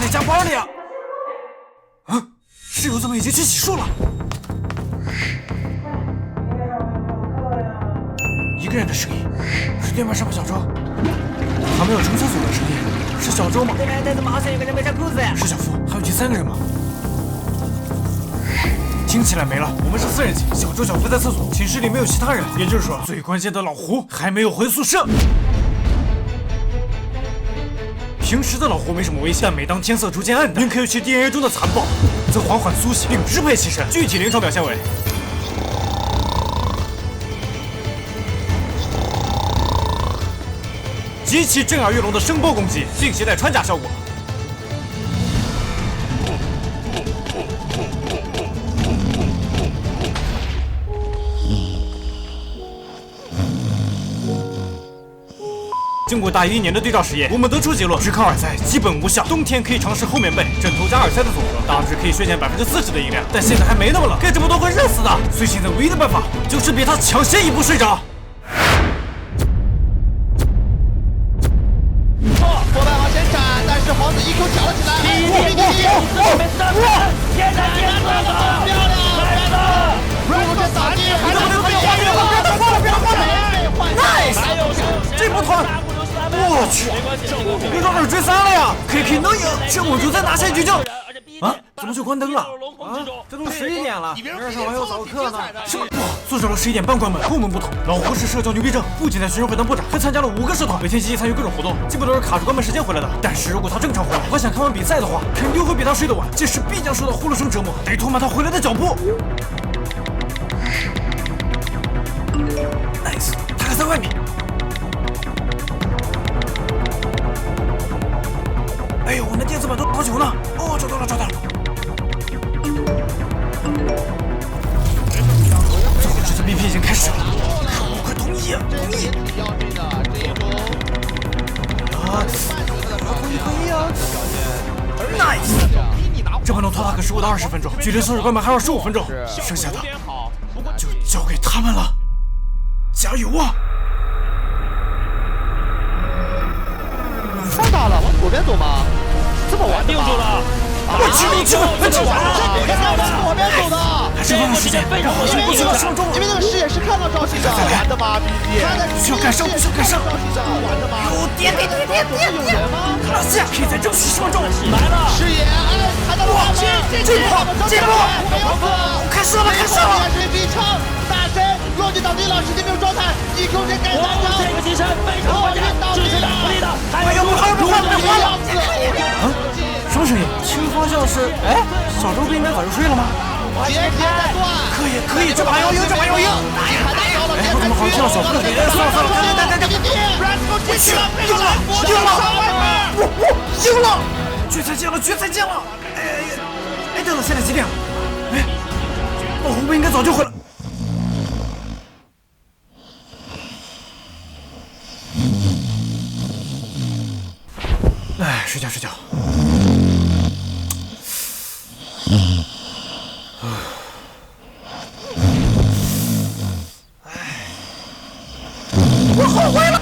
加班了呀！啊，室友怎么已经去洗漱了？一个人的声音，是对面上班小周。他没有冲厕所的声音，是小周吗？对面怎么好像有个人没穿裤子呀？是小付，还有第三个人吗？听起来没了，我们是4人寝，小周、小付在厕所，寝室里没有其他人，也就是说，最关键的老胡还没有回宿舍。平时的老胡没什么危险，但每当天色逐渐暗淡，NKH DNA 中的残暴则缓缓苏醒，并支配其身。具体临床表现为：极其震耳欲聋的声波攻击，并携带穿甲效果。经过大约1年的对照实验，我们得出结论：只靠耳塞基本无效。冬天可以尝试厚棉被、枕头加耳塞的组合，大致可以削减40%的音量。但现在还没那么冷，盖这么多会热死的。所以现在唯一的办法就是比他抢先一步睡着。伙伴往前闪，但是皇子一口抢了起来。天哪！漂亮！如果这打击还能被别换了 ，nice！ 这波团，我去，有种2追3了呀 ！KK 能赢，这我就再拿下一局就。啊？怎么就关灯了？啊？这都11点了，明儿上还有早课呢。什么？不好，宿舍楼11点半关门。和我们不同，老胡是社交牛逼症，不仅在学生会当部长，还参加了5个社团，每天积极参与各种活动，基本都是卡着关门时间回来的。但是如果他正常回来，我想看完比赛的话，肯定会比他睡得晚，届时必将受到呼噜声折磨，得拖慢他回来的脚步。nice， 他还在外面。哎呦，我那电子版都多久呢？哦，找到了。最后这次 BP 已经开始了，快同意！啊！同意啊 ！Nice！ 这盘能拖大概15到20分钟，距离宿舍关门还有15分钟，剩下的就交给他们了，加油啊！太大了，往左边走吗？这么玩定住了！我去，这往左边走的，还是浪费时间，让好心过去了上中。你们那个视野是看到赵信的，玩的吗 ？BB， 必须要赶上！玩的吗？有点！有人吗？老谢可以在争取希望中来了！视野，哎，看到了我们，这波，没有死，开射了！水逼唱，大神，落地倒地了，时间没有状态，EQ这改单场，这个提升非常关键，支持打不利的，还有不换了！啊？什么声音？听方向是……哎，小周不应该早就睡了吗？节在断，可以，这把要赢！哎，我怎么好像听到小付的声音？算了，我去，赢了！决赛见了！哎，对了，现在几点了？哎，老胡不应该早就回来？哎，睡觉。我后悔了。